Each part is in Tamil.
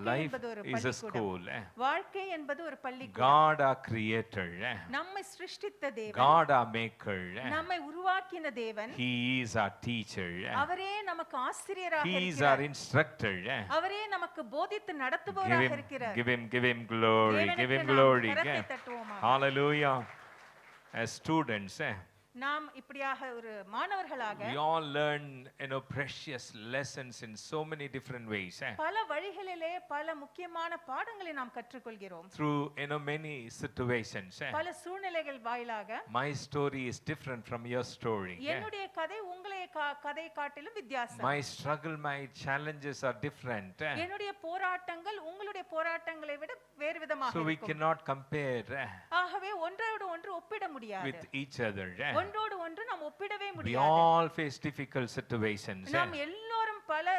Life is a school. வாழ்க்கை என்பது ஒரு பள்ளிக்கூடம். God our creator. நம்மை சிருஷ்டித்த தேவன். God our maker. நம்மை உருவாக்கின தேவன். He is our teacher. அவரே நமக்கு ஆசிரியராக இருக்கிறார். He is our instructor. அவரே நமக்கு போதித்து நடத்துபவராக இருக்கிறார். Give him glory. Give him glory. Hallelujah. As students, நாம் இப்படியாக ஒரு மாணவர்களாக we all learn precious lessons in so many different ways. பல வழிகளிலே பல முக்கியமான பாடங்களை நாம் கற்றுக்கொள்கிறோம். Through many situations. பல சூழ்நிலைகள் வாயிலாக. My story is different from your story. என்னுடைய கதை உங்களுடைய கதை காட்டிலும் வித்தியாசம். My struggle, my challenges are different. என்னுடைய போராட்டங்கள் உங்களுடைய போராட்டங்களை விட வேறு விதமாக இருக்கும். So we cannot compare. ஆகவே ஒன்றோடு ஒன்று ஒப்பிட முடியாது. With each other. ஒன்றோடு ஒன்று நாம் ஒப்பிடவே முடியாது. We all face difficult situations. நாம் எல்லோரும் பல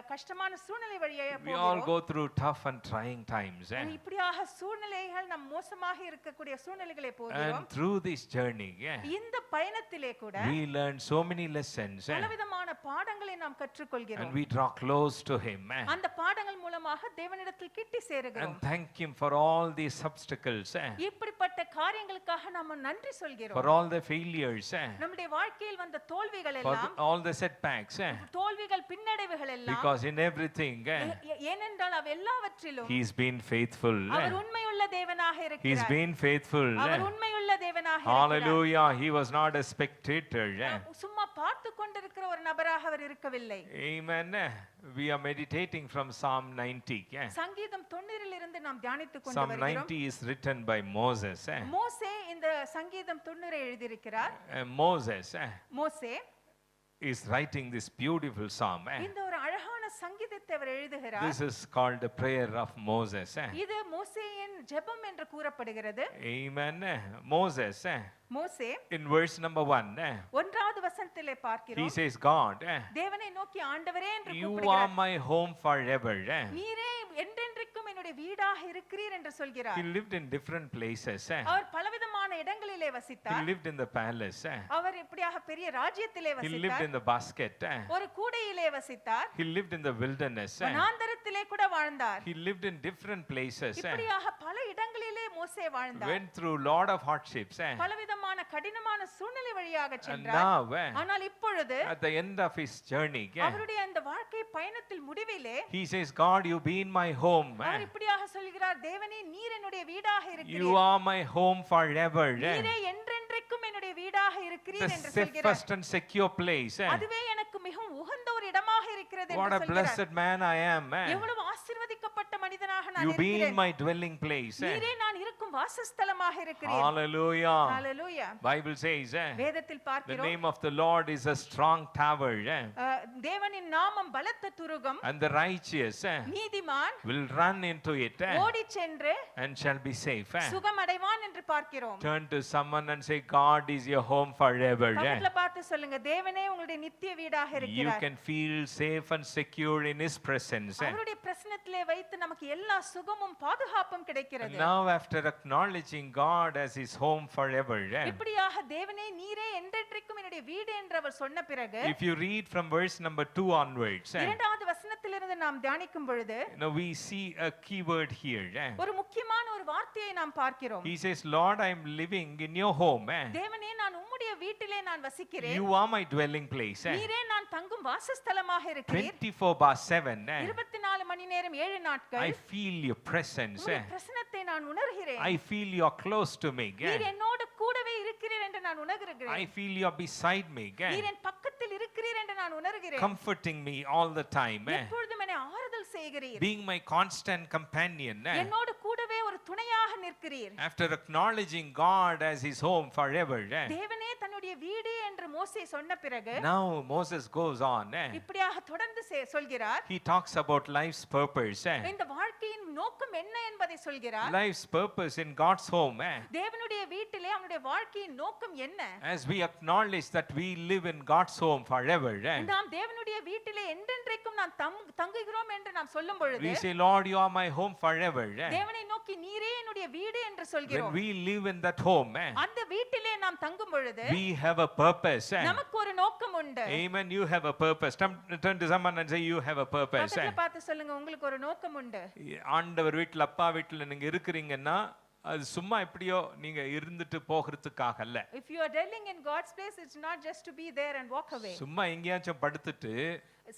கஷ்டமான சூழ்நிலை வழியாக போகிறோம். We all go through tough and trying times. இப்படியாக சூழ்நிலைகள் நம் மோசமாக இருக்கக்கூடிய சூழ்நிலைகளை போகிறோம். And through this journey, இந்த பயணத்திலே கூட we learn so many lessons. பலவிதமான பாடங்களை நாம் கற்றுக்கொள்கிறோம். And we draw close to him. அந்த பாடங்கள் மூலமாக தேவனிடத்தில் கிட்டி சேருகிறோம். And thank him for all these obstacles. இப்படிப்பட்ட காரியங்களுக்காக நாம் நன்றி சொல்கிறோம். For all the failures. நம்முடைய வாழ்க்கையில் வந்த தோல்விகள் For எல்லாம். all the setbacks. தோல்விகள் பின்னடைவுகள் எல்லாம். Because in everything, ஏனென்றால் எல்லாவற்றிலும் he's been faithful. அவர் உண்மையுள்ள தேவனாக இருக்கிறார். He's been faithful. அவர் உண்மையுள்ள தேவனாக இருக்கிறார். Hallelujah. He was not a spectator. சும்மா பார்த்து கொண்டிருக்கிற ஒரு நபராக அவர் இருக்கவில்லை. Amen. We are meditating from Psalm 90. சங்கீதம் 90 இலிருந்து நாம் தியானித்துக் கொண்டு Psalm வருகிறோம். 90 is written by Moses. மோசே இந்த சங்கீதம் 90 எழுதியிருக்கிறார். மோசே is writing this beautiful psalm. இந்த ஒரு அழகான சங்கீதத்தை அவர் எழுதுகிறார். This is called the prayer of Moses. இது மோசேயின் ஜெபம் என்று கூறப்படுகிறது. Amen. Moses, மோசே in verse number 1, ஒன்றாவது வசனத்திலே பார்க்கிறோம். he says, God, தேவனை நோக்கி ஆண்டவரே என்று கூப்பிடுகிறார். You are my home forever. நீரே என்றென்றைக்கும் என்னுடைய வீடாக இருக்கிறீர் என்று சொல்கிறார். He lived in different places. அவர் பலவிதமான இடங்களிலே வசித்தார். He lived in the palace. அவர் இப்படியாக பெரிய ராஜ்யத்திலே வசித்தார். He lived in the basket. ஒரு கூடையிலே வசித்தார். He lived in the wilderness. வனாந்தரத்திலே கூட வாழ்ந்தார். He lived in different places. இப்படியாக பல இடங்களிலே மோசே வாழ்ந்தார். Went through lot of hardships. பலவிதமான கடினமான சூழ்நிலை வழியாக சென்றார். ஆனால் இப்பொழுது at the end of his journey, அவருடைய அந்த வாழ்க்கை பயணத்தில் முடிவிலே he says, God, you be in my home. அவர் இப்படியாக சொல்கிறார், தேவனே நீர் என்னுடைய வீடாக இருக்கிறீர். You are my home forever. நீரே என்றென்றைக்கும் என்னுடைய வீடாக இருக்கிறீர் என்று சொல்கிறார். The safest and secure place. அதுவே எனக்கு மிகவும் உகந்த ஒரு இடமாக இருக்கிறது என்று சொல்கிறார். What a blessed man I am. எவ்வளவு ஆசீர்வதிக்கப்பட்ட மனிதனாக நான் இருக்கிறேன். You be in my dwelling place. நீரே நான் இருக்கும் வாசஸ்தலமாக இருக்கிறீர். Hallelujah. Hallelujah. Bible says, வேதத்தில் பார்க்கிறோம், the name of the Lord is a strong tower. தேவனின் நாமம் பலத்த துருகம். And the righteous நீதிமான் will run into it ஓடி சென்று and shall be safe. சுகம் அடைவான் என்று பார்க்கிறோம். Turn to someone and say, God is your home forever. பக்கத்துல பார்த்து சொல்லுங்க, தேவனே உங்களுடைய நித்திய வீடாக இருக்கிறார். You can feel safe and secure in his presence. அவருடைய பிரசன்னத்திலே வைத்து நமக்கு எல்லா சுகமும் பாதுகாப்பும் கிடைக்கிறது. Now after acknowledging God as his home forever, இப்படியாக தேவனே நீரே என்றென்றைக்கும் என்னுடைய வீடு என்று அவர் சொன்ன பிறகு, if you read from verse number 2 onwards, இரண்டாவது வசனத்திலிருந்து நாம் தியானிக்கும் பொழுது, now we see a key word here. ஒரு முக்கியமான ஒரு வார்த்தையை நாம் பார்க்கிறோம். He says, Lord, I am living in your home. தேவனே நான் உம்முடைய வீட்டிலே நான் வசிக்கிறேன். You are my dwelling place. நீரே நான் தங்கும் வாசஸ்தலமாக இருக்கிறீர். 24/7. 24 மணி நேரம் 7 நாட்கள் I feel your presence. உம்முடைய பிரசன்னத்தை நான் உணர்கிறேன். I feel you are close to me. நீர் என்னோடு கூடவே இருக்கிறீர் என்று நான் உணர்கிறேன். I feel you are beside me. நீர் என் பக்கத்தில் இருக்கிறீர் என்று நான் உணர்கிறேன். Comforting me all the time. எப்பொழுதும் என்னை ஆறுதல் செய்கிறீர். Being my constant companion. என்னோடு கூடவே ஒரு துணையாக நிற்கிறீர். After acknowledging God as his home forever, தேவனே தன்னுடைய வீடு என்று மோசே சொன்ன பிறகு, now Moses goes on. இப்படியாக தொடர்ந்து சொல்கிறார். He talks about life's purpose. இந்த வாழ்க்கையின் நோக்கம் என்ன என்பதை சொல்கிறார். Life's purpose in God's home. தேவனுடைய வீட்டிலே அவனுடைய வாழ்க்கையின் நோக்கம் என்ன? As we acknowledge that we live in God's home forever, நாம் தேவனுடைய வீட்டிலே என்றென்றைக்கும் நாம் தங்குகிறோம் என்று நாம் சொல்லும் பொழுது, we say, Lord, you are my home forever. தேவனை நோக்கி நீரே என்னுடைய தேவனுடைய வீடு என்று When சொல்கிறோம். we live in that home, அந்த வீட்டிலே நாம் தங்கும் பொழுது we have a purpose. நமக்கு ஒரு நோக்கம் உண்டு. Amen. You have a purpose. Turn to someone and say, you have a purpose. பக்கத்துல பார்த்து சொல்லுங்க, உங்களுக்கு ஒரு நோக்கம் உண்டு. ஆண்டவர் வீட்ல, அப்பா வீட்ல நீங்க இருக்கிறீங்கன்னா அது சும்மா எப்படியோ நீங்க இருந்துட்டு போகிறதுக்காக அல்ல. If you are dwelling in God's place, it's not just to be there and walk away. சும்மா எங்கேயாச்சும் படுத்துட்டு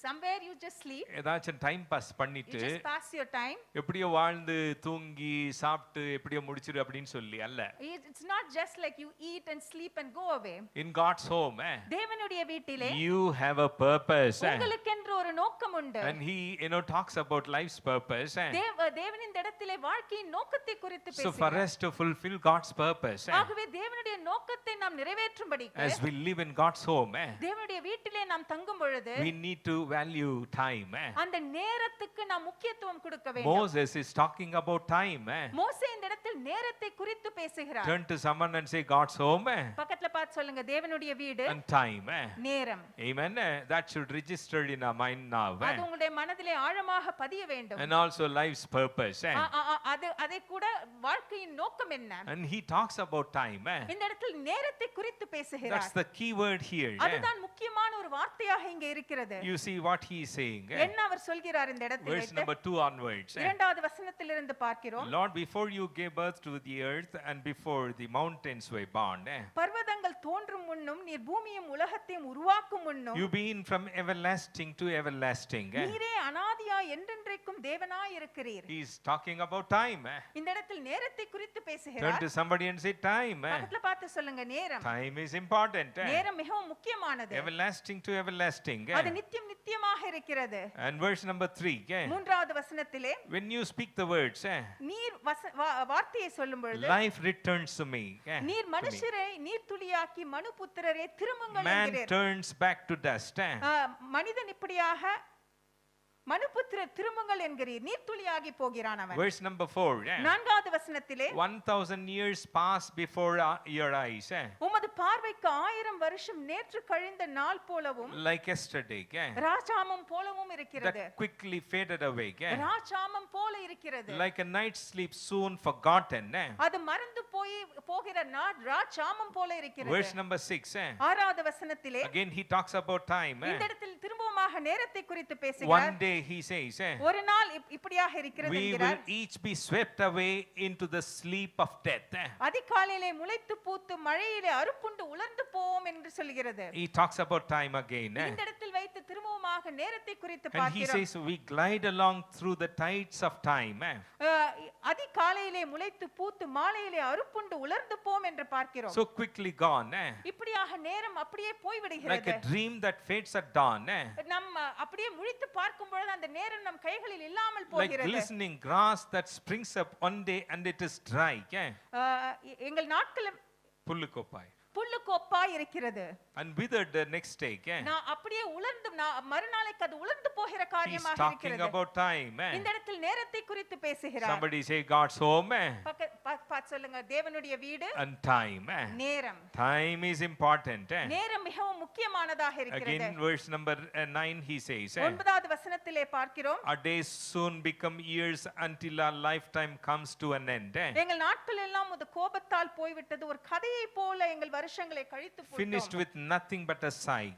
somewhere you just sleep, ஏதாச்சும் டைம் பாஸ் பண்ணிட்டு you just pass your time, எப்படியோ வாழ்ந்து தூங்கி சாப்பிட்டு எப்படியோ முடிச்சிரு அப்படின்னு சொல்லி அல்ல. it's not just like you eat and sleep and go away. In God's home, தேவனுடைய வீட்டிலே you have a purpose. உங்களுக்கென்று ஒரு நோக்கம் உண்டு. And he talks about life's purpose. தேவன் இந்த இடத்திலே வாழ்க்கையின் நோக்கத்தை குறித்து So பேசுகிறார். for us to fulfill God's purpose, ஆகவே தேவனுடைய நோக்கத்தை நாம் நிறைவேற்றும்படிக்கு as we live in God's home, தேவனுடைய வீட்டிலே நாம் தங்கும் பொழுது we need to value time. அந்த நேரத்துக்கு நாம் முக்கியத்துவம் கொடுக்க வேண்டும். Moses is talking about time. மோசே இந்த இடத்தில் நேரத்தை குறித்து பேசுகிறார். Turn to someone and say, God's home பக்கத்துல பார்த்து சொல்லுங்க, தேவனுடைய வீடு and time. நேரம். Amen. That should register in our mind now. அது உங்களுடைய மனதிலே ஆழமாக பதிய வேண்டும். And also life's purpose. அதை கூட வாழ்க்கையின் நோக்கம் என்ன? And he talks about time. இந்த இடத்தில் நேரத்தை குறித்து பேசுகிறார். That's the key word here. அதுதான் முக்கியமான ஒரு வார்த்தையாக இங்கே இருக்கிறது. You see what he is saying. என்ன அவர் சொல்கிறார் இந்த இடத்தில்? Verse number 2 onwards. இரண்டாவது வசனத்திலிருந்து பார்க்கிறோம். Lord, before you gave birth to the earth and before the mountains were born, பர்வதங்கள் தோன்றும் முன்னும் நீர் பூமியும் உலகத்தையும் உருவாக்கும் முன்னும் you been from everlasting to everlasting. நீரே அனாதியாய் என்றென்றைக்கும் தேவனாய் இருக்கிறீர். He is talking about time. இந்த இடத்தில் நேரத்தை குறித்து Turn பேசுகிறார். to somebody and say time. பக்கத்துல பார்த்து சொல்லுங்க, நேரம். Time is important. நேரம் மிகவும் முக்கியமானது. Everlasting to everlasting. அது நித்தியம் நித்தியமாக இருக்கிறது. And verse number 3. மூன்றாவது வசனத்திலே When you speak the words, நீர் வார்த்தையை சொல்லும் பொழுது life returns to me. நீர் மனுஷரை நீர் துளியாக்கி மனுபுத்திரரே திரும்புங்கள் Man என்கிறீர். turns back to dust. மனிதன் இப்படியாக மனுபுத்திரர் திரும்புங்கள் என்கிறீர், நீர் துளியாகி போகிறான் அவன். Verse number 4. நான்காவது வசனத்திலே 1000 years pass before your eyes. உமது பார்வைக்கு 1000 வருஷம் நேற்று கழிந்த நாள் போலவும் Like yesterday. ராஜாமம் போலவும் இருக்கிறது. That quickly faded away. ராஜாமம் போல இருக்கிறது. Like a night sleep soon forgotten. அது மறந்து போகிற ராஜாமம் போல இருக்கிறது. Verse number 6. ஆறாவது வசனத்திலே Again he talks about time. இந்த இடத்தில் திரும்பவுமாக நேரத்தை குறித்து பேசுகிறார். One day he says, ஒரு நாள் இப்படியாக இருக்கிறது we என்கிறார். will each be swept away into the sleep of death. அதிகாலையிலே முளைத்து பூத்து மழையிலே அறுப்புண்டு உலர்ந்து போவோம் என்று சொல்கிறது. He talks about time again. இந்த இடத்தில் வைத்து திரும்பவுமாக நேரத்தை குறித்து And he பார்க்கிறோம். says we glide along through the tides of time. அதிகாலையிலே முளைத்து பூத்து மாலையிலே அறுப்புண்டு உலர்ந்து போம் என்று பார்க்கிறோம். So quickly gone. இப்படியாக நேரம் அப்படியே போய் Like விடுகிறது. a dream that fades at dawn. நம்ம அப்படியே முழித்து பார்க்கும் பொழுது அந்த நேரம் நம் கைகளில் இல்லாமல் Like போகிறது. glistening grass that springs up one day and it is dry. எங்கள் நாட்கள் புல்லுக்கொப்பாய் புல்லுக்கு ஒப்பாய் இருக்கிறது. and withered the next day. நான் அப்படியே உலர்ந்து மறுநாளைக்கு அது உலர்ந்து போகிற He's காரியமாக talking இருக்கிறது. about time. இந்த இடத்தில் நேரத்தை குறித்து பேசுகிறார். Somebody say God's home பார்த்து சொல்லுங்க, தேவனுடைய வீடு and time. நேரம். Time is important. நேரம் மிகவும் முக்கியமானதாக இருக்கிறது. Again verse number 9 he says, ஒன்பதாவது வசனத்திலே பார்க்கிறோம், our days soon become years until our lifetime comes to an end. எங்கள் நாட்கள் எல்லாம் உமது கோபத்தால் போய்விட்டது, ஒரு கதையை போல எங்கள் வருஷங்களை கழித்து finished with nothing but a sigh.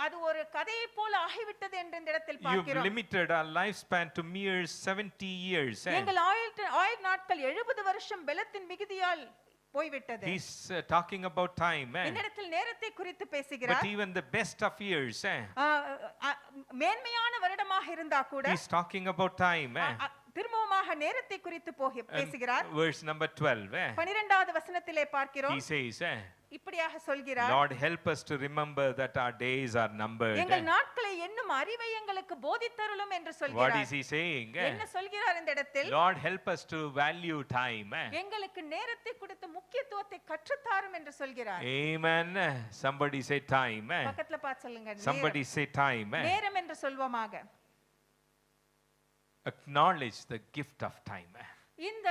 அது ஒரு கதையை போல ஆகிவிட்டது என்று இந்த இடத்தில் You've பார்க்கிறோம். limited our lifespan to mere 70 years. எங்கள் ஆயுள் நாட்கள் 70 வருஷம் பலத்தின் மிகுதியால் போய்விட்டது. He's talking about time. இந்த இடத்தில் நேரத்தை குறித்து பேசுகிறார். But even the best of years, மேன்மையான வருடமாக இருந்தா கூட he's talking about time. திரும்பவுமாக நேரத்தை குறித்து பேசுகிறார். Verse number 12. 12வது வசனத்திலே பார்க்கிறோம், He says, இப்படியாக சொல்கிறார், Lord help us to remember that our days are numbered. எங்கள் நாட்களை எண்ணும் அறிவை எங்களுக்கு போதித்தருளும் என்று What சொல்கிறார். is he saying? என்ன சொல்கிறார் இந்த இடத்தில்? Lord help us to value time. எங்களுக்கு நேரத்தை கொடுத்து முக்கியத்துவத்தை கற்றுத்தாரும் என்று சொல்கிறார். Amen. Somebody say time. பக்கத்துல பார்த்து சொல்லுங்க, Somebody say time. நேரம் என்று சொல்வோமாக. Acknowledge the gift of time. இந்த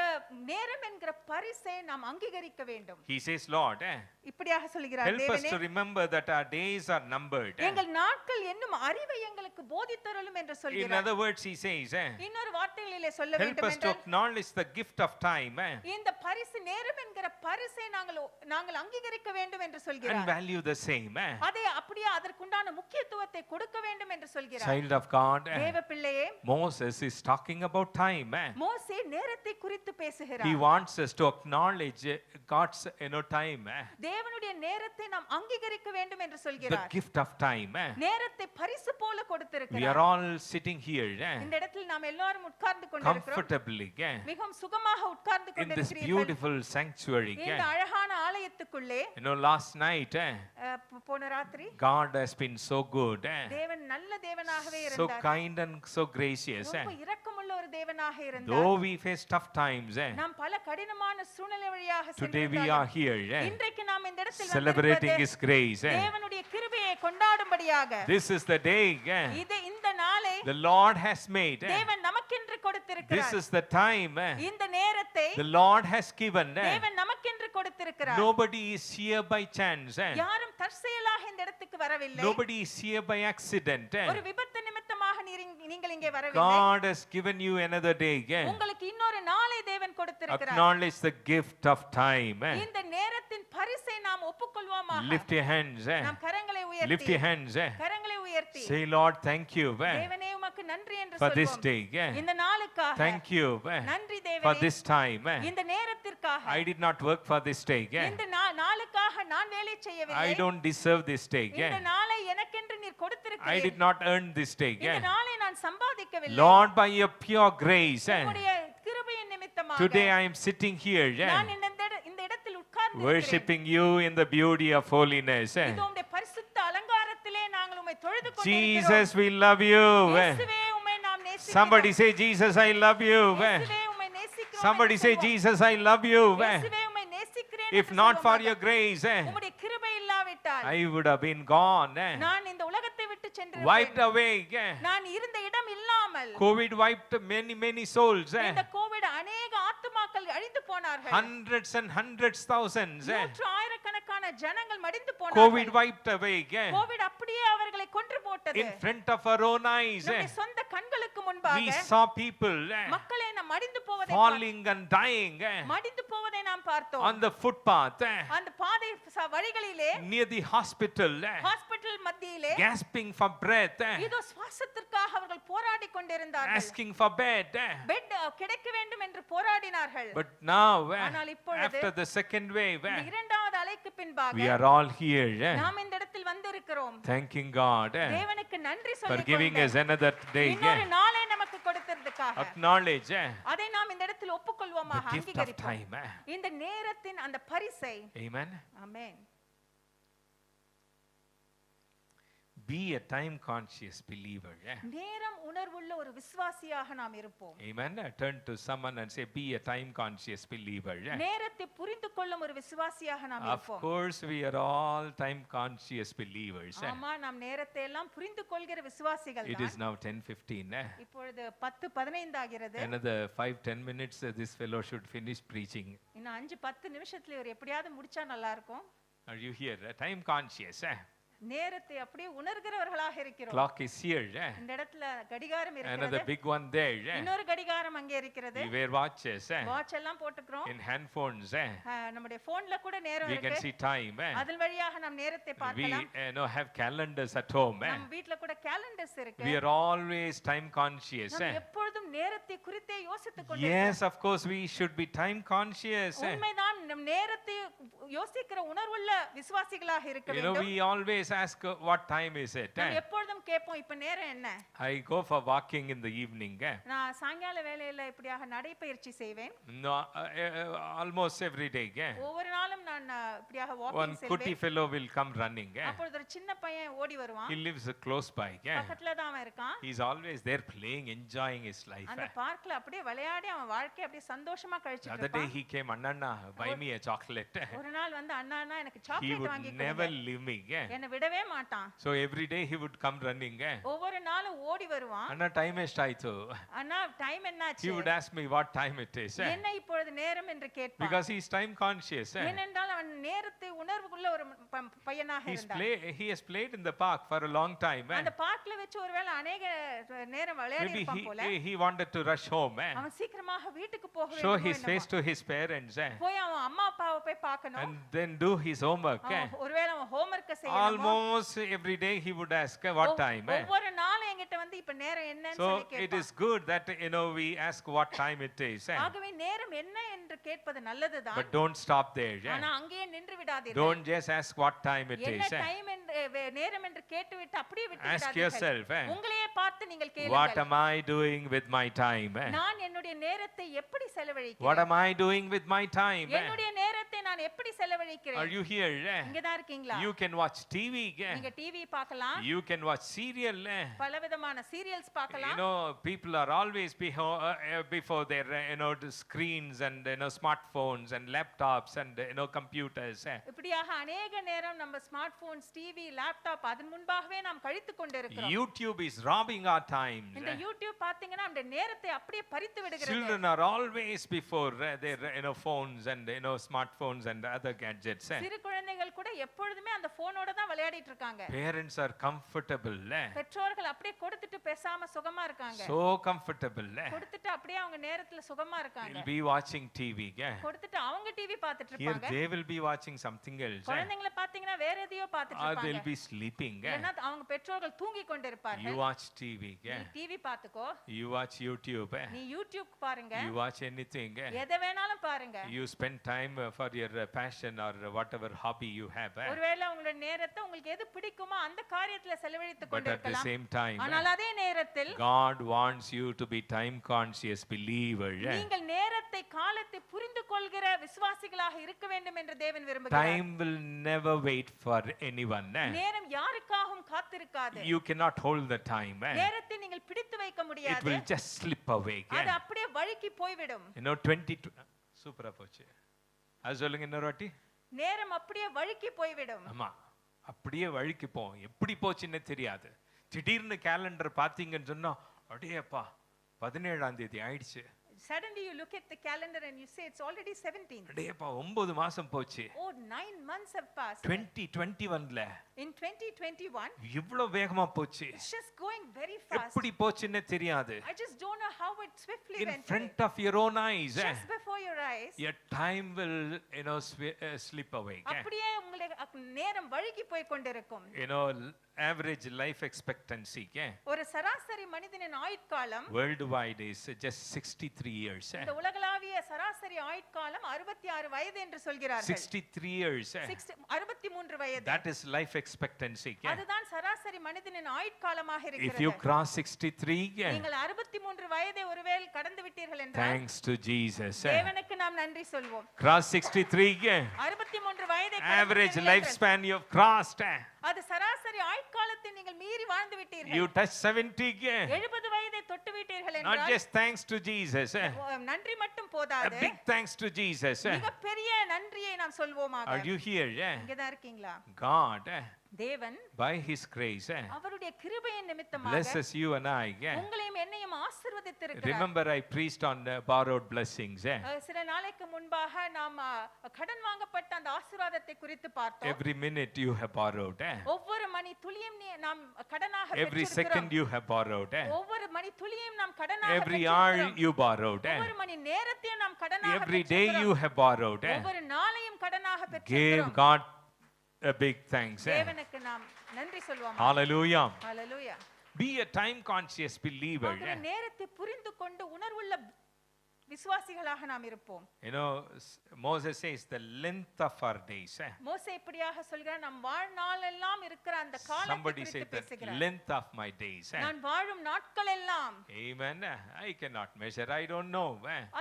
நேரம் என்கிற பரிசை நாம் அங்கீகரிக்க வேண்டும். He says, Lord, இப்படியாக சொல்கிறார், help us தேவனே to remember that our days are numbered. எங்கள் நாட்கள் என்னும் அறிவை எங்களுக்கு போதித்தருளும் என்று In சொல்கிறார். other words, he says, இன்னொரு வார்த்தைகளிலே சொல்ல help வேண்டும் us to என்றால் acknowledge the gift of time இந்த பரிசு நேரம் என்கிற பரிசை நாங்கள் அங்கீகரிக்க வேண்டும் என்று and சொல்கிறார். value the same. அதை அப்படியே அதற்குண்டான முக்கியத்துவத்தை கொடுக்க வேண்டும் என்று சொல்கிறார். Child of God, தேவ பிள்ளையே, Moses is talking about time. மோசே நேரத்தை குறித்து He பேசுகிறார். wants us to acknowledge God's time. தேவனுடைய நேரத்தை நாம் அங்கீகரிக்க வேண்டும் என்று The சொல்கிறார். gift of time. நேரத்தை பரிசு போல We are கொடுத்திருக்கிறார். all sitting here இந்த இடத்தில் நாம் எல்லாரும் உட்கார்ந்து கொண்டிருக்கிறோம். comfortably மிகவும் சுகமாக உட்கார்ந்து in this கொண்டிருக்கிறீர்கள். beautiful sanctuary. இந்த அழகான ஆலயத்துக்குள்ளே Last night போன ராத்திரி God has been so good, தேவன் நல்ல தேவனாகவே so இருந்தார். kind and so gracious. ரொம்ப இரக்கமுள்ள ஒரு தேவனாக இருந்தார். Though we face tough times, நாம் பல கடினமான சூழ்நிலை வழியாக today we are சென்றிருந்தாலும் here இன்றைக்கு நாம் இந்த இடத்தில் celebrating வந்திருப்பது His grace. தேவனுடைய கிருபையை கொண்டாடும்படியாக. This is the day இந்த நாளை the Lord has made. தேவன் நமக்கென்று This கொடுத்திருக்கிறார். is the time இந்த நேரத்தை the Lord has given. தேவன் நமக்கென்று கொடுத்திருக்கிறார். Nobody is here by chance. யாரும் தற்செயலாக இந்த இடத்துக்கு வரவில்லை. Nobody is here by accident. ஒரு விபத்து நிமித்தமாக நீங்கள் இங்கே வரவில்லை. God has given you another day. உங்களுக்கு இன்னொரு நாளை தேவன் கொடுத்திருக்கிறார். Acknowledge the gift of time. இந்த நேரத்தின் பரிசை நாம் ஒப்புக்கொள்வோமாக. Lift your hands. நாம் கரங்களை Lift உயர்த்தி your hands. கரங்களை உயர்த்தி Say, Lord, thank you தேவனே உமக்கு நன்றி என்று for this சொல்வோம். day. இந்த நாளுக்காக Thank you நன்றி for தேவனே. this time. இந்த நேரத்திற்காக I did not work for this day. இந்த நாளுக்காக நான் வேலை செய்யவில்லை. I don't deserve this day. இந்த நாளை எனக்கென்று நீர் I கொடுத்திருக்கிறீர். did not earn this day. இந்த நாளை நான் சம்பாதிக்கவில்லை. Lord, by your pure grace, உம்முடைய கிருபையின் நிமித்தமாக today I am sitting here நான் இந்த இடத்தில் உட்கார்ந்து worshiping you in the beauty of holiness. இதோ உம்முடைய பரிசுத்த அலங்காரத்திலே நாங்கள் உம்மை தொழுது Jesus, கொண்டிருக்கிறோம். we love you. இயேசுவே உம்மை நாம் நேசிக்கிறோம். Somebody say, Jesus, I love you. இயேசுவே உம்மை நேசிக்கிறோம். Somebody என்று say, சொல்வோம். Jesus, I love you. இயேசுவே உம்மை நேசிக்கிறேன் If என்று not for சொல்வோம். your grace, உம்முடைய கிருபை இல்லாவிட்டால் I would have been gone, நான் இந்த உலகத்தை விட்டு wiped சென்றிருப்பேன். away. நான் இருந்த இடம் இல்லாமல் COVID wiped many souls. இந்த கோவிட் அநேக ஆத்துமாக்கள் அழிந்து போனார்கள். Hundreds and hundreds, thousands. ஆயிரக்கணக்கான ஜனங்கள் மடிந்து COVID போனார்கள். wiped away கோவிட் அப்படியே அவர்களை கொன்று போட்டது. in front of our own eyes. நம்முடைய சொந்த கண்களுக்கு We முன்பாக saw people மக்களே நாம் மடிந்து போவதை falling and dying மடிந்து போவதை நாம் பார்த்தோம். on the footpath அந்த பாதை வழிகளிலே near the hospital, ஹாஸ்பிடல் மத்தியிலே gasping for breath, இதோ சுவாசத்திற்காக அவர்கள் போராடி கொண்டிருந்தார்கள். asking for bed. பெட் கிடைக்க வேண்டும் என்று போராடினார்கள். But now, ஆனால் இப்பொழுது after the second wave, இந்த இரண்டாவது அலைக்கு பின்பாக we are all here நாம் இந்த இடத்தில் வந்திருக்கிறோம். thanking God தேவனுக்கு நன்றி for giving us சொல்லிக்கொண்டு another day. இன்னொரு நாளை நமக்கு கொடுத்ததற்காக Acknowledge அதை நாம் இந்த இடத்தில் ஒப்புக்கொள்வோமாக, the gift of அங்கீகரிப்போம். time. இந்த நேரத்தின் அந்த பரிசை. Amen. Amen. Be a time conscious believer. நேரம் உணர்வுள்ள ஒரு விசுவாசியாக நாம் இருப்போம். Amen. Turn to someone and say, be a time conscious believer. நேரத்தை புரிந்து கொள்ளும் ஒரு விசுவாசியாக நாம் Of இருப்போம். course, we are all time conscious believers. ஆமா, நாம் நேரத்தை எல்லாம் புரிந்து கொள்கிற விசுவாசிகள் It is தான். now 10:15. இப்பொழுது 10:15 ஆகிறது. Another 5-10 minutes, this fellow should finish preaching. இன்னும் 5-10 நிமிஷத்துல இவர் எப்படியாவது முடிச்சா நல்லா இருக்கும். Are you here? Time conscious. நேரத்தை அப்படியே உணர்கிறவர்களாக இருக்கிறோம். Clock is here. இந்த இடத்துல கடிகாரம் Another இருக்கிறது. big one there. இன்னொரு கடிகாரம் அங்கே இருக்கிறது. We wear watches. வாட்ச் எல்லாம் போட்டுக்கிறோம். In handphones, நம்முடைய போன்ல கூட நேரம் we can இருக்கு. see time. அதன் வழியாக நாம் நேரத்தை We பார்க்கலாம். have calendars at home. நம்ம வீட்ல கூட கேலண்டர்ஸ் இருக்கு. We are always time conscious. நாம் எப்பொழுதும் நேரத்தை குறித்தே யோசித்துக் கொண்டிருக்கிறோம். Yes, of course, we should be time conscious. உண்மைதான், நம் நேரத்தை யோசிக்கிற உணர்வுள்ள விசுவாசிகளாக இருக்க வேண்டும். We always ask, what time is it? நாம் எப்பொழுதும் கேட்போம், இப்ப நேரம் என்ன? I go for walking in the evening. நான் சாயங்கால வேளையில இப்படியாக நடைபயிற்சி செய்வேன். No, almost every day. ஒவ்வொரு நாளும் நான் இப்படியாக One வாக்கிங் kutti செய்வேன். fellow will come running. அப்பொழுது ஒரு சின்ன பையன் ஓடி வருவான். He lives close by. பக்கத்துல தான் அவன் இருக்கான். He's always there playing, enjoying his life. அந்த பார்க்ல அப்படியே விளையாடி அவன் வாழ்க்கை அப்படியே சந்தோஷமா கழிச்சிட்டு The other day இருப்பான். he came, Annanna, buy me a chocolate. ஒரு நாள் வந்து அண்ணா எனக்கு He சாக்லேட் would வாங்கி never கொடுங்க. leave me. என்னை விடவே மாட்டான். So every day he would come running. ஒவ்வொரு நாளும் ஓடி வருவான். Anna time eshtaithu. அண்ணா டைம் என்னாச்சு? He would ask me what time it is. என்ன இப்பொழுது நேரம் என்று கேட்பான். Because he is time conscious. ஏனென்றால் அவன் நேரத்தை உணர்வுள்ள ஒரு பையனாக இருந்தான். He has played in the park for a long time. அந்த பார்க்ல வெச்சு ஒருவேளை अनेक நேரம் விளையாடி Maybe இருப்பான் போல. he wanted to rush home. அவன் சீக்கிரமாக வீட்டுக்கு போக வேண்டும். Show his face to his parents. போய் அவன் அம்மா அப்பாவை போய் பார்க்கணும். And then do his homework. ஒருவேளை அவன் ஹோம்வொர்க் செய்யணும். Almost every day he would ask what time. ஒவ்வொரு நாளும் என்கிட்ட வந்து இப்ப நேரம் என்னன்னு சொல்லி So கேட்பான். it is good that we ask what time it is. ஆகவே நேரம் என்ன என்று கேட்பது நல்லதுதான். But don't stop there. ஆனா அங்கேயே நின்று விடாதீர்கள். Don't just ask what time it என்ன is. டைம் என்று நேரம் என்று கேட்டுவிட்டு அப்படியே விட்டு Ask விடாதீர்கள். yourself. உங்களையே பார்த்து நீங்கள் What கேளுங்கள். am I doing with my time? நான் என்னுடைய நேரத்தை எப்படி What செலவழிக்கிறேன்? am I doing with my time? என்னுடைய நேரத்தை நான் எப்படி செலவழிக்கிறேன்? Are you here? இங்க தான் இருக்கீங்களா? You can watch TV. நீங்க டிவி பார்க்கலாம். You can watch serial. பலவிதமான சீரியல்ஸ் பார்க்கலாம். People are always before their the screens and smartphones and laptops and computers. இப்படியாக अनेक நேரம் நம்ம ஸ்மார்ட் போன்ஸ், டிவி, லேப்டாப் அதன் முன்பாகவே நாம் கழித்துக் கொண்டிருக்கிறோம். YouTube is robbing our time. இந்த யூடியூப் பாத்தீங்கன்னா நம்ம நேரத்தை அப்படியே பறித்து விடுகிறது. Children are always before their phones and smartphones and other gadgets. சிறு குழந்தைகள் கூட எப்பொழுதுமே அந்த போனோட தான் விளையாடிட்டு இருக்காங்க. Parents are comfortable. பெற்றோர்கள் அப்படியே கொடுத்துட்டு பேசாம சுகமா இருக்காங்க. So comfortable. கொடுத்துட்டு அப்படியே அவங்க நேரத்துல சுகமா இருக்காங்க. They'll be watching TV. கொடுத்துட்டு அவங்க டிவி பார்த்துட்டு Here இருப்பாங்க. they will be watching something else. குழந்தைகளை பாத்தீங்கன்னா வேற எதையோ பார்த்துட்டு Or they'll இருப்பாங்க. be sleeping. ஏன்னா அவங்க பெற்றோர்கள் தூங்கி You கொண்டிருப்பார்கள். watch TV. நீ டிவி பாத்துக்கோ. You watch YouTube. நீ யூடியூப் பாருங்க. You watch anything. எதை வேணாலும் பாருங்க. You spend time for your passion or whatever hobby you have. ஒருவேளை உங்களுடைய நேரத்தை உங்களுக்கு எது பிடிக்குமோ அந்த காரியத்துல செலவழித்துக் But at the கொண்டிருக்கலாம். same time, ஆனால் அதே நேரத்தில் God wants you to be time conscious believer. நீங்கள் நேரத்தை, காலத்தை புரிந்து கொள்கிற விசுவாசிகளாக இருக்க வேண்டும் என்று தேவன் விரும்புகிறார். Time will never wait for anyone. நேரம் யாருக்காகவும் காத்திருக்காது. You cannot hold the time. நேரத்தை நீங்கள் பிடித்து வைக்க It முடியாது. will just slip away. அது அப்படியே வழுக்கி போய்விடும். 20 சூப்பரா போச்சு. அது சொல்லுங்க இன்னொரு வாட்டி. நேரம் அப்படியே வழுக்கி போய்விடும். ஆமா, அப்படியே வழுக்கி போகும். எப்படி போச்சுன்னே தெரியாது. திடீர்னு கேலண்டர் பாத்தீங்கன்னு சொன்னா அடேப்பா 17ஆம் தேதி ஆயிடுச்சு. Suddenly you look at the calendar and you say it's already 17th. அடேப்பா 9 மாசம் போச்சு. Oh, 9 months have passed. 2021ல In 2021 இவ்ளோ வேகமா போச்சு. it's just going very fast. எப்படி போச்சுன்னே தெரியாது. I just don't know how it swiftly In went. front of your own eyes, Just before your eyes. your time will slip away. அப்படியே உங்களுடைய நேரம் வழுகி போய் கொண்டிருக்கும். Average life expectancy ஒரு சராசரி மனிதனின் ஆயுட்காலம் worldwide is just 63 years. இந்த உலகளாவிய சராசரி ஆயுட்காலம் 66 வயது என்று சொல்கிறார்கள். 63 years. 63 வயது. That is life expectancy. அதுதான் சராசரி மனிதனின் ஆயுட்காலமாக If இருக்கிறது. you cross 63, நீங்கள் 63 வயதை ஒருவேளை கடந்து விட்டீர்கள் என்றால் thanks to Jesus. தேவனுக்கு நாம் நன்றி சொல்வோம். Cross 63, 63 வயதை average lifespan you have crossed. அது சராசரி ஆயுட்காலத்தை நீங்கள் மீறி வாழ்ந்து விட்டீர்கள். You touch 70. 70 வயதை தொட்டு விட்டீர்கள் Not என்றால் just thanks to Jesus. நன்றி மட்டும் A போதாது. big thanks to Jesus. மிகப்பெரிய நன்றியை நாம் சொல்வோமாக. Are you here? இங்க தான் இருக்கீங்களா? God, தேவன் by His grace, அவருடைய கிருபையின் நிமித்தமாக blesses you and I. உங்களையும் என்னையும் ஆசீர்வதித்திருக்கிறார். Remember, I preached on borrowed blessings. சில நாளைக்கு முன்பாக நாம் கடன் வாங்கப்பட்ட அந்த ஆசீர்வாதத்தை குறித்து பார்த்தோம். Every minute you have borrowed. ஒவ்வொரு மணி துளியும் நாம் கடனாக Every பெற்றிருக்கிறோம். second you have borrowed. ஒவ்வொரு மணி துளியும் நாம் கடனாக Every hour பெற்றிருக்கிறோம். you borrowed. ஒவ்வொரு மணி நேரத்தையும் நாம் கடனாக Every day you பெற்றிருக்கிறோம். have borrowed. ஒவ்வொரு நாளையும் கடனாக Give பெற்றிருக்கிறோம். God a big thanks. தேவனுக்கு நாம் நன்றி சொல்வோம். Hallelujah. Hallelujah. Be a time conscious believer. ஆகவே நேரத்தை புரிந்து கொண்டு உணர்வுள்ள விசுவாசிகளாக நாம் இருப்போம். Moses says the length of our days. மோசே இப்படியாக சொல்கிறார், நம் வாழ்நாள் எல்லாம் இருக்கிற அந்த காலத்தை Somebody குறித்து said the பேசுகிறார். length of my days. நான் வாழும் நாட்கள் எல்லாம். Amen. I cannot measure. I don't know.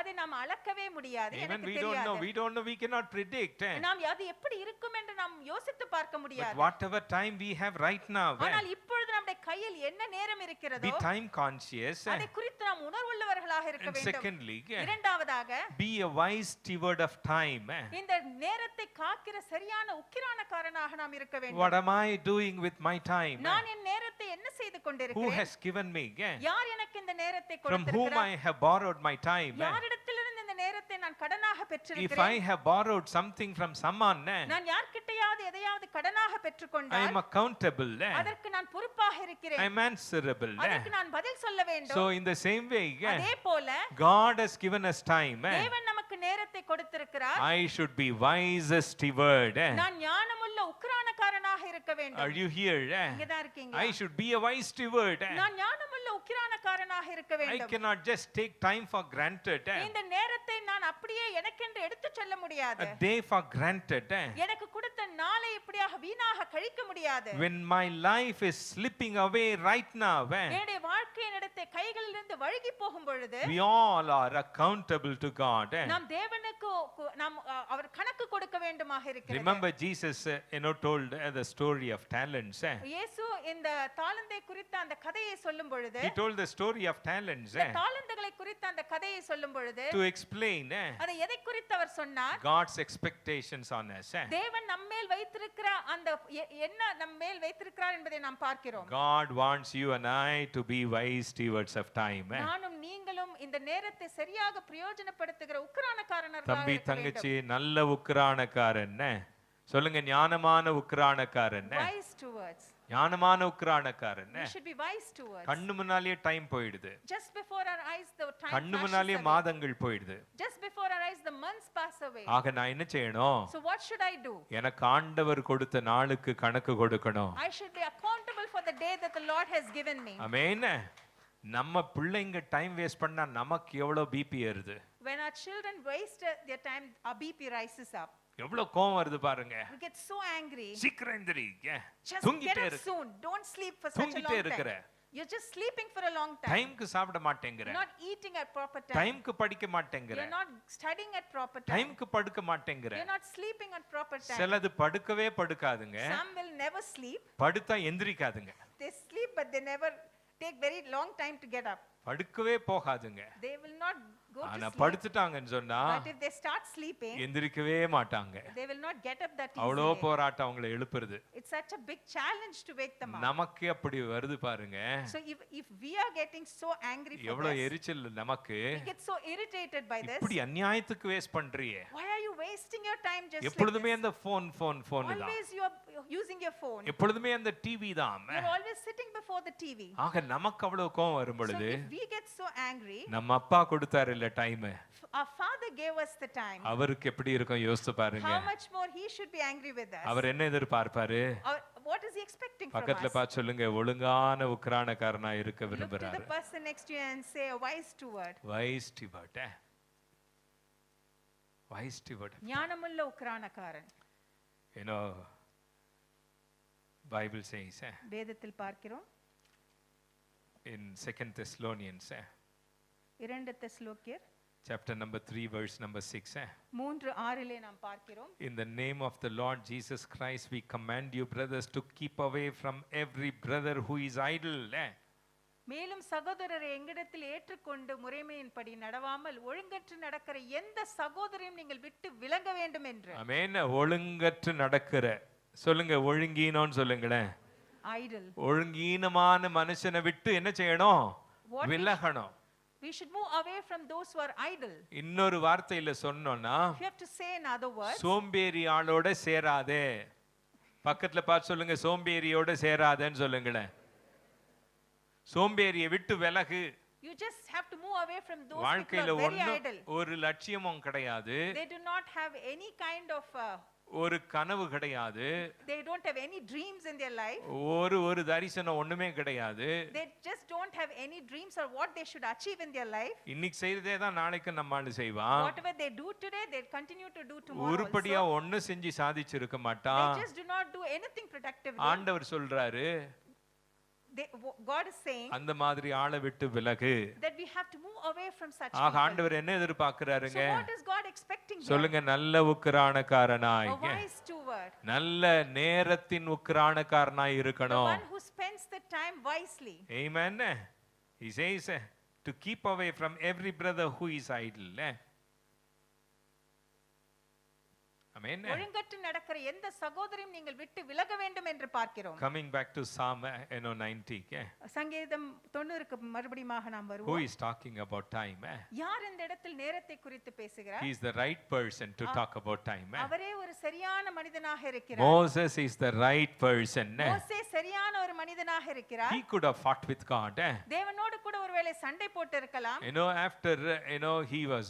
அதை நாம் அளக்கவே முடியாது. Amen. எனக்கு We don't know. தெரியாது. We don't know. We cannot predict. நாம் அது எப்படி இருக்கும் என்று நாம் யோசித்து பார்க்க But முடியாது. whatever time we have right now, ஆனால் இப்பொழுது நம்முடைய கையில் என்ன நேரம் be இருக்கிறதோ time conscious. அதை குறித்து நாம் உணர்வுள்ளவர்களாக இருக்க And வேண்டும். secondly, இரண்டாவதாக be a wise steward of time. இந்த நேரத்தை காக்கிற சரியான உக்கிரானக்காரனாக நாம் இருக்க வேண்டும். What am I doing with my time? நான் என் நேரத்தை என்ன செய்து Who கொண்டிருக்கிறேன்? has given me? யார் எனக்கு இந்த நேரத்தை From whom கொடுத்திருக்கிறார்? I have borrowed my time? யாரிடத்திலிருந்து இந்த நேரத்தை நான் கடனாக If பெற்றிருக்கிறேன்? I have borrowed something from someone, நான் யார்கிட்டயாவது எதையாவது கடனாக I பெற்றுக்கொண்டால் am accountable. அதற்கு நான் பொறுப்பாக I இருக்கிறேன். am answerable. அதற்கு நான் பதில் சொல்ல வேண்டும். So in the same way, அதே போல God has given us time. தேவன் நமக்கு நேரத்தை கொடுத்திருக்கிறார். I should be wise steward. நான் ஞானமுள்ள உக்கிரானக்காரனாக இருக்க Are வேண்டும். you here? இங்கதான் இருக்கீங்களா? I should be a wise steward. நான் ஞானமுள்ள உக்கிரானக்காரனாக இருக்க I வேண்டும். cannot just take time for granted. இந்த நேரத்தை நான் அப்படியே எனக்கென்று எடுத்து செல்ல முடியாது. A day for granted. எனக்கு கொடுத்த நாளை இப்படியாக வீணாக கழிக்க முடியாது. When my life is slipping away right now, என்னுடைய வாழ்க்கை என்னிடத்தை கைகளிலிருந்து வழுகி போகும் பொழுது we all are accountable to God. நாம் தேவனுக்கு நாம் அவர் கணக்கு கொடுக்க வேண்டுமாக இருக்கிறது. Remember Jesus told the story of talents. இயேசு இந்த தாளந்தை குறித்த அந்த கதையை சொல்லும் பொழுது He told the story of talents இந்த தாளந்துகளை குறித்த அந்த கதையை சொல்லும் பொழுது to explain அதை எதை குறித்து அவர் சொன்னார்? God's expectations on us. தேவன் நம்மேல் வைத்திருக்கிற அந்த என்ன நம்மேல் வைத்திருக்கிறார் என்பதை நாம் பார்க்கிறோம். God wants you and I to be wise stewards of time. நானும் நீங்களும் இந்த நேரத்தை சரியாக பிரயோஜனப்படுத்துகிற உக்கிரானக்காரர்களாக தம்பி இருக்க தங்கச்சி வேண்டும். நல்ல உக்கிரானக்காரன் சொல்லுங்க, ஞானமான உக்கிரானக்காரன். Wise stewards. ஞானமான உக்கிரானக்காரன். We should be wise stewards. கண்ணு முன்னாலேயே டைம் போயிடுது. Just before our eyes the time கண்ணு flashes முன்னாலேயே away. மாதங்கள் போயிடுது. Just before our eyes the months pass away. ஆக நான் என்ன செய்யணும்? So what should I do? எனக்கு ஆண்டவர் கொடுத்த நாளுக்கு கணக்கு கொடுக்கணும். I should be accountable for the day that the Lord has given me. ஆமென். நம்ம பிள்ளைங்க டைம் வேஸ்ட் பண்ணா நமக்கு எவ்வளவு பிபி ஏறுது. When our children waste their time, our BP rises up. எவ்வளவு கோவம் வருது பாருங்க. We get so angry. சீக்கிரம் எந்திரி. Just get தூங்கிட்டே up இருக்கு. soon. Don't sleep for such a தூங்கிட்டே long இருக்கற. time. You're just sleeping for a long time. டைம்க்கு சாப்பிட மாட்டேங்கற. You're not eating at proper time. டைம்க்கு படிக்க மாட்டேங்கற. You're not studying at proper time. டைம்க்கு படுக்க மாட்டேங்கற. You're not sleeping at proper time. சிலது படுக்கவே படுக்காதுங்க. Some will never sleep. படுத்தா எந்திரிக்காதுங்க. They sleep but they never take very long time to get up. படுக்கவே போகாதுங்க. They will not go to ஆனா sleep. படுத்துட்டாங்கன்னு சொன்னா But if they start sleeping, எந்திரிக்கவே மாட்டாங்க. they will not get up that அவ்வளோ easily. போராட்டம் அவங்களை எழுப்புறது. It's such a big challenge to wake them up. நமக்கு அப்படி வருது பாருங்க. So if we are getting so angry for எவ்வளவு this, எரிச்சல் நமக்கு. we get so irritated by this. இப்படி அநியாயத்துக்கு waste பண்றியே. Why are you wasting your time just like எப்பொழுதுமே this? அந்த போன் தான். Always you are using your phone. எப்பொழுதுமே அந்த டிவி தான். You're always sitting before the TV. ஆக நமக்கு அவ்வளவு கோவம் வரும் So பொழுது if we get so angry, நம்ம அப்பா கொடுத்தாரு இல்ல time, our father gave us the time. அவருக்கு எப்படி இருக்கும் யோசிச்சு பாருங்க. How much more he should be angry with us? அவர் என்ன எதிர்பார்ப்பாரு? What is he expecting from பக்கத்துல us? பார்த்து சொல்லுங்க, ஒழுங்கான உக்கிரானக்காரனா இருக்க Look to விரும்புறாரு. the person next to you and say a wise steward. Wise steward. Wise steward. ஞானமுள்ள உக்கிரானக்காரன். You know, Bible says வேதத்தில் பார்க்கிறோம். in 2 Thessalonians இரண்டு தெசலோனிக்கேயர் chapter number 3 verse number 6. 3:6 நாம் பார்க்கிறோம். In the name of the Lord Jesus Christ we command you brothers to keep away from every brother who is idle. மேலும் சகோதரரை எங்களிடத்தில் ஏற்றுக்கொண்டு முறைமையின்படி நடவாமல் ஒழுங்கற்று நடக்கிற எந்த சகோதரையும் நீங்கள் விட்டு விலக வேண்டும் என்று. ஆமென். ஒழுங்கற்று நடக்கிற, சொல்லுங்க ஒழுங்கீனம்னு சொல்லுங்களேன். Idle. ஒழுங்கீனமான மனுஷனை விட்டு என்ன செய்யணும்? விலகணும். We should move away from those who are idle. இன்னொரு வார்த்தையில சொன்னோம்னா, If you have to say in other words, சோம்பேறி ஆளோட சேராதே. பக்கத்துல பார்த்து சொல்லுங்க, சோம்பேறியோட சேராதேன்னு சொல்லுங்களேன். சோம்பேறியை விட்டு விலகு. you just have to move away from those people வாழ்க்கையில who are very idle. ஒரு லட்சியமும் கிடையாது. They do not have any kind of ஒரு கனவு கிடையாது. they don't have any dreams in their life. ஒரு தரிசனம் ஒண்ணுமே கிடையாது. They just don't have any dreams or what they should achieve in their life. இன்னைக்கு செய்யறதே தான் நாளைக்கு நம்மால செய்வான். Whatever they do today they continue to do tomorrow. உருப்படியா also. ஒண்ணு செஞ்சு சாதிச்சிருக்க They மாட்டான். just do not do anything productively. ஆண்டவர் சொல்றாரு, God is saying அந்த மாதிரி ஆளை விட்டு விலகு. that we have to move away from such ஆக people. ஆண்டவர் என்ன எதிர்பார்க்கறாருங்க? So what is God expecting here? சொல்லுங்க, நல்ல உக்கிரானக்காரனாய், A wise steward. நல்ல நேரத்தின் உக்கிரானக்காரனாய் The இருக்கணும். one who spends the time wisely. Amen. He says to keep away from every brother who is idle. Amen. ஒழுங்கற்று நடக்கிற எந்த சகோதரையும் நீங்கள் விட்டு விலக வேண்டும் என்று பார்க்கிறோம். Coming back to Psalm 90. சங்கீதம் 90க்கு மறுபடியுமாக நாம் Who வருவோம். is talking about time? யார் இந்த இடத்தில் நேரத்தை குறித்து பேசுகிறார்? He is the right person to talk about time. அவரே ஒரு சரியான மனிதனாக இருக்கிறார். Moses is the right person. மோசே சரியான ஒரு மனிதனாக இருக்கிறார். He could have fought with God. தேவனோடு கூட ஒருவேளை சண்டை போட்டு இருக்கலாம். After he was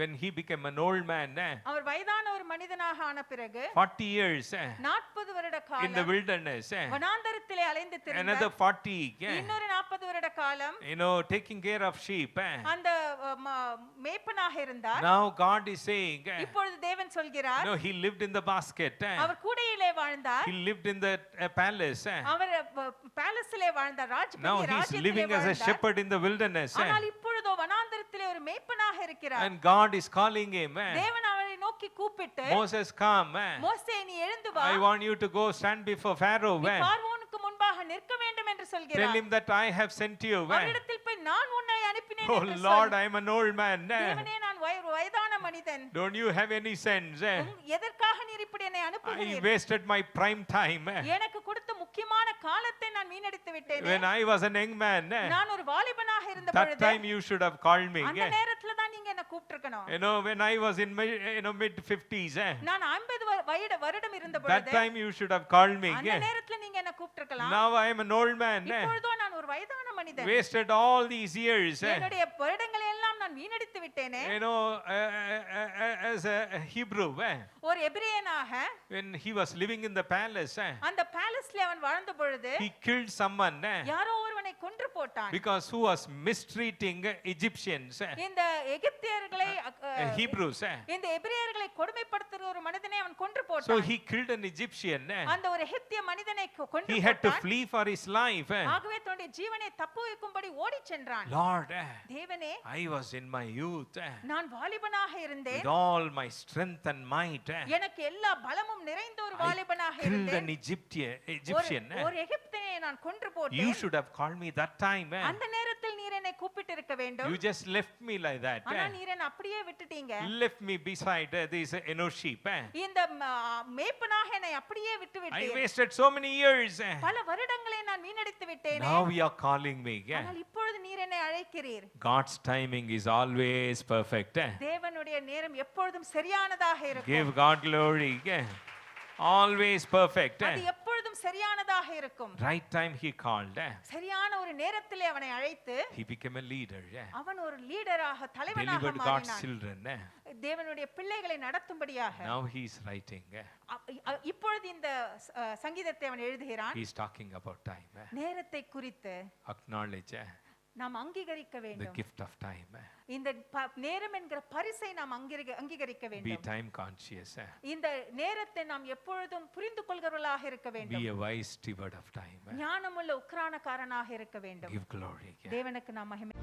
when he became an old man, அவர் வயதான ஒரு மனிதனாக ஆன பிறகு 40 years 40 வருட in the காலம் wilderness, வனாந்தரத்திலே அலைந்து another திரிந்தார். 40, இன்னொரு 40 வருட காலம் taking care of sheep. அந்த மேய்ப்பனாக இருந்தார். Now God is saying, இப்பொழுது தேவன் சொல்கிறார், he lived in the basket. அவர் கூடையிலே வாழ்ந்தார். He lived in the palace. அவர் பேலஸிலே வாழ்ந்தார். Now he is living as a shepherd in the wilderness. ஆனால் இப்பொழுதோ வனாந்தரத்திலே ஒரு மேய்ப்பனாக இருக்கிறார். And God is calling him. தேவன் அவரை நோக்கி கூப்பிட்டு, Moses, come. மோசே நீ எழுந்து வா. I want you to go stand before Pharaoh. நீ பார்வோனுக்கு முன்பாக நிற்க வேண்டும் என்று Tell சொல்கிறார். him that I have sent you. அவரிடத்தில் போய் நான் உன்னை அனுப்பினேன் Oh என்று Lord, சொல். I am an old man. தேவனே நான் வயதான மனிதன். Don't you have any sense? எதற்காக நீர் இப்படி என்னை I அனுப்புகிறீர்? wasted my prime time. எனக்கு கொடுத்த முக்கியமான காலத்தை நான் வீணடித்து விட்டேனே. When I was an young man, நான் ஒரு வாலிபனாக இருந்த that பொழுது time you should have called me. அந்த நேரத்துல தான் நீங்க என்ன கூப்பிட்டிருக்கணும். When I was in my mid 50s, நான் 50 வருடம் இருந்த that பொழுது time you should have called me. அந்த நேரத்துல நீங்க என்ன கூப்பிட்டிருக்கலாம். Now I am an old man. இப்பொழுதோ நான் ஒரு வயதான மனிதன். Wasted all these years. என்னுடைய வருடங்களை எல்லாம் நான் வீணடித்து விட்டேனே. As a Hebrew, ஒரு எபிரேயனாக when he was living in the palace, அந்த பேலஸ்ல அவன் வாழ்ந்த பொழுது he killed someone யாரோ ஒருவனை கொன்று போட்டான். because who was mistreating Egyptians, இந்த எகிப்தியர்களை Hebrews. இந்த எபிரேயர்களை கொடுமைப்படுத்துற ஒரு மனிதனை அவன் கொன்று So போட்டான். he killed an Egyptian. அந்த ஒரு எகிப்திய மனிதனை கொன்று He had to போட்டான். flee for his life. ஆகவே தன்னுடைய ஜீவனை தப்புவிக்கும்படி ஓடிச் சென்றான். Lord, தேவனே, I was in my youth நான் வாலிபனாக இருந்தேன். with all my strength and might. எனக்கு எல்லா பலமும் நிறைந்த ஒரு I வாலிபனாக killed இருந்தேன். an Egyptian. ஒரு எகிப்தியனை நான் கொன்று You போட்டேன். should have called me that time. அந்த நேரத்தில் நீர் என்னை கூப்பிட்டு இருக்க வேண்டும். You just left me like that. ஆனா நீர் என்னை அப்படியே விட்டுட்டீங்க. Left me beside these sheep. இந்த மேய்ப்பனாக என்னை அப்படியே விட்டு I விட்டீர். wasted so many years. பல வருடங்களை நான் வீணடித்து விட்டேனே. Now you are calling me. ஆனால் இப்பொழுது நீர் என்னை அழைக்கிறீர். God's timing is always perfect. தேவனுடைய நேரம் எப்பொழுதும் சரியானதாக இருக்கும். Give God glory. Always perfect. அது எப்பொழுதும் சரியானதாக இருக்கும். Right time he called. சரியான ஒரு நேரத்திலே அவனை அழைத்து He became a leader. அவன் ஒரு லீடராக தலைவனாக Delivered God's மாறினான். children. தேவனுடைய பிள்ளைகளை நடத்தும்படியாக. Now he is writing. இப்பொழுது இந்த சங்கீதத்தை அவன் எழுதுகிறான். He is talking about time. நேரத்தை குறித்து Acknowledge நாம் அங்கீகரிக்க the வேண்டும். gift of time. இந்த நேரம் என்கிற பரிசை நாம் அங்கீகரிக்க Be வேண்டும். time conscious. இந்த நேரத்தை நாம் எப்பொழுதும் புரிந்து கொள்கிறவர்களாக இருக்க Be வேண்டும். a wise steward of time. ஞானமுள்ள உக்கிரானக்காரனாக இருக்க வேண்டும். Give glory. தேவனுக்கு நாம் மகிமை